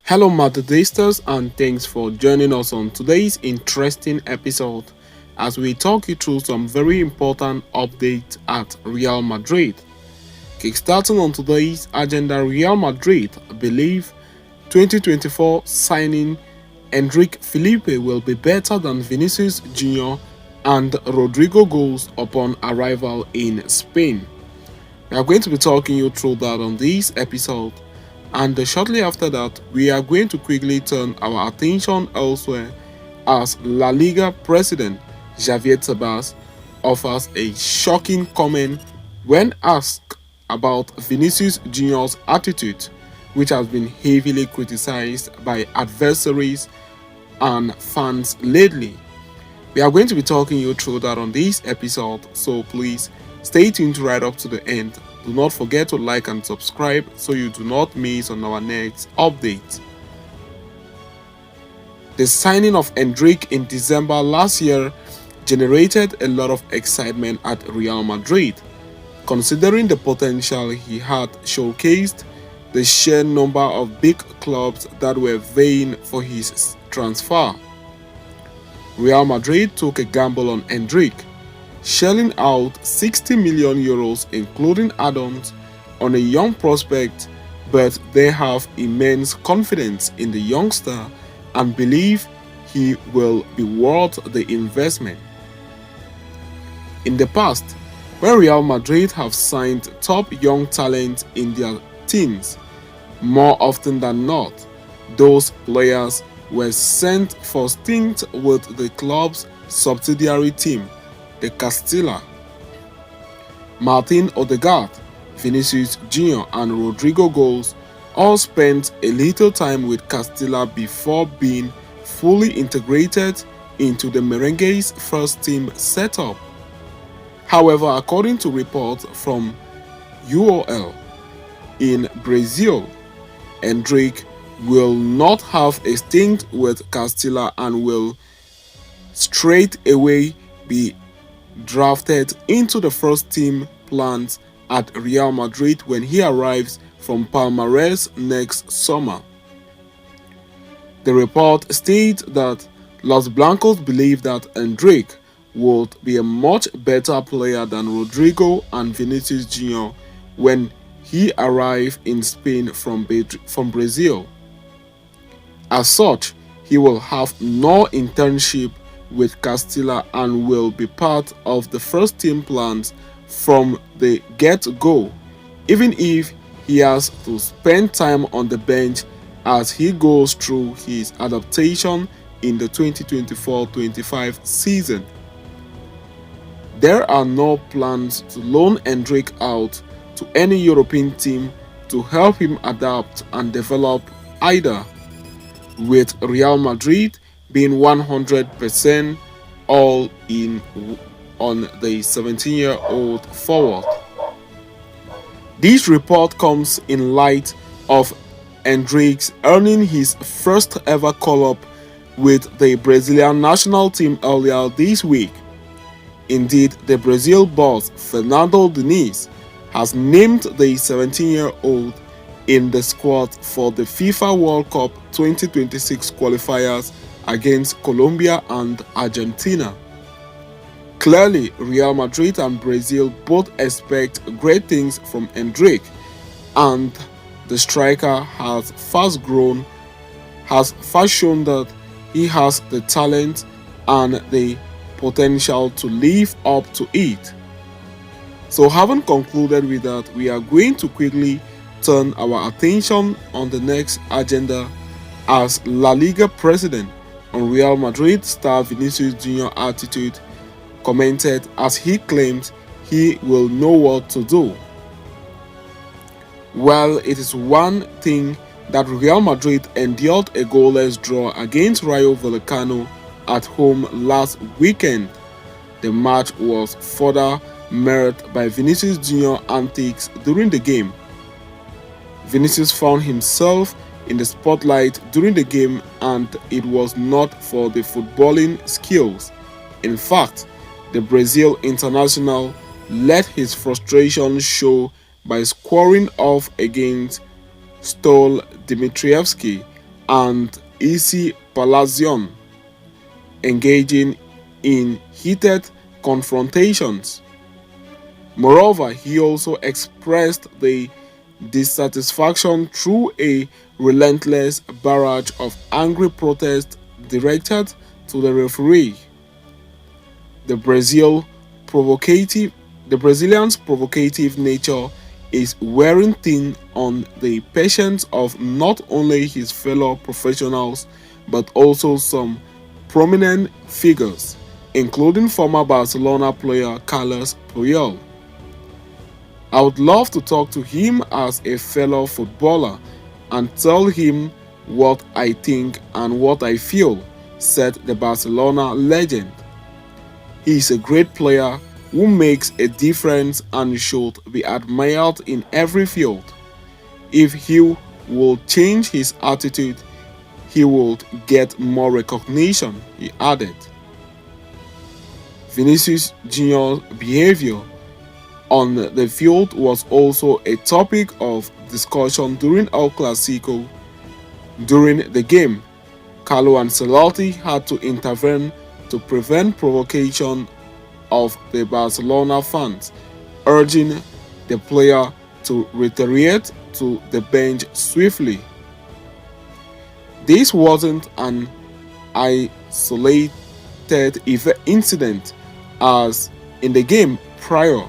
Hello Madridistas, and thanks for joining us on today's interesting episode as we talk you through some very important updates at Real Madrid. Kickstarting on today's agenda, Real Madrid believe 2024 signing Endrick Felipe will be better than Vinicius Jr and Rodrygo goals upon arrival in Spain. We are going to be talking you through that on this episode, and shortly after that, we are going to quickly turn our attention elsewhere as La Liga president Javier Tebas offers a shocking comment when asked about Vinicius Jr.'s attitude, which has been heavily criticized by adversaries and fans lately. We are going to be talking you through that on this episode, so please stay tuned right up to the end. Do not forget to like and subscribe so you do not miss on our next update. The signing of Endrick in December last year generated a lot of excitement at Real Madrid, considering the potential he had showcased, the sheer number of big clubs that were vying for his transfer. Real Madrid took a gamble on Endrick, shelling out 60 million euros including add-ons on a young prospect, but they have immense confidence in the youngster and believe he will be worth the investment. In the past, when Real Madrid have signed top young talent in their teams, more often than not, those players were sent for stints with the club's subsidiary team, the Castilla. Martin Odegaard, Vinicius Jr. and Rodrygo goals all spent a little time with Castilla before being fully integrated into the Merengue's first team setup. However, according to reports from UOL in Brazil, Endrick will not have a stint with Castilla and will straight away be drafted into the first team plans at Real Madrid when he arrives from Palmares next summer. The report states that Los Blancos believe that Endrick would be a much better player than Rodrygo and Vinicius Jr. when he arrived in Spain from Brazil. As such, he will have no internship with Castilla and will be part of the first team plans from the get-go, even if he has to spend time on the bench as he goes through his adaptation in the 2024-25 season. There are no plans to loan Endrick out to any European team to help him adapt and develop either, with Real Madrid being 100% all in on the 17-year-old forward. This report comes in light of Endrick's earning his first ever call-up with the Brazilian national team earlier this week. Indeed, the Brazil boss Fernando Diniz has named the 17-year-old in the squad for the FIFA World Cup 2026 qualifiers against Colombia and Argentina. Clearly, Real Madrid and Brazil both expect great things from Endrick, and the striker has fast shown that he has the talent and the potential to live up to it. So, having concluded with that, we are going to quickly turn our attention on the next agenda as La Liga president on Real Madrid star Vinicius Jr. attitude commented as he claims he will know what to do. Well, it is one thing that Real Madrid endured a goalless draw against Rayo Vallecano at home last weekend. The match was further marred by Vinicius Jr. antics during the game. Vinicius found himself in the spotlight during the game, and it was not for the footballing skills. In fact, the Brazil international let his frustration show by squaring off against Stol Dimitrievski and Issy Palacion, engaging in heated confrontations. Moreover, he also expressed the dissatisfaction through a relentless barrage of angry protests directed to the referee. The Brazil provocative the Brazilian's provocative nature is wearing thin on the patience of not only his fellow professionals but also some prominent figures, including former Barcelona player Carlos Puyol. I would love to talk to him as a fellow footballer and tell him what I think and what I feel, said the Barcelona legend. He is a great player who makes a difference and should be admired in every field. If he will change his attitude, he would get more recognition, he added. Vinicius Jr.'s behavior on the field was also a topic of discussion during El Clasico. During the game, Carlo Ancelotti had to intervene to prevent provocation of the Barcelona fans, urging the player to retreat to the bench swiftly. This wasn't an isolated incident, as in the game prior,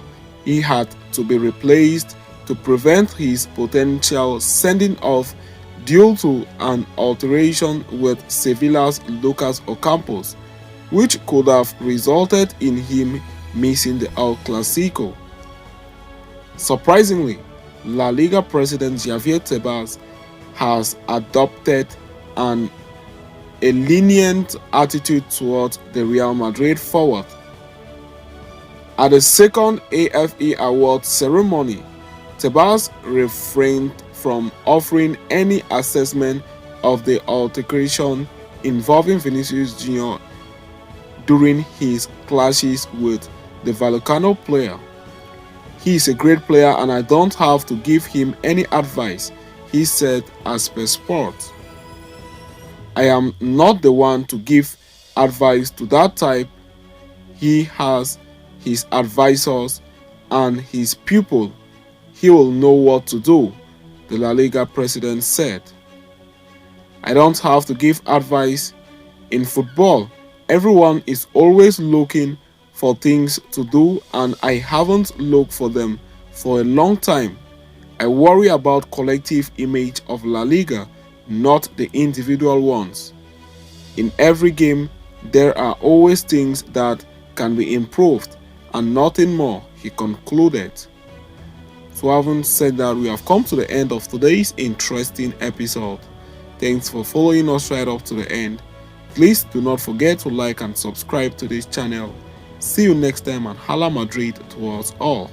he had to be replaced to prevent his potential sending off due to an altercation with Sevilla's Lucas Ocampos, which could have resulted in him missing the El Clasico. Surprisingly, La Liga president Javier Tebas has adopted a lenient attitude towards the Real Madrid forward. At the second AFE Award ceremony, Tebas refrained from offering any assessment of the altercation involving Vinicius Jr. during his clashes with the Vallecano player. He is a great player and I don't have to give him any advice, he said as per Sport. I am not the one to give advice to that type. He has his advisors and his people. He will know what to do, the La Liga president said. I don't have to give advice. In football, everyone is always looking for things to do and I haven't looked for them for a long time. I worry about collective image of La Liga, not the individual ones. In every game, there are always things that can be improved and nothing more, he concluded. So having said that, we have come to the end of today's interesting episode. Thanks for following us right up to the end. Please do not forget to like and subscribe to this channel. See you next time and Hala Madrid to us all.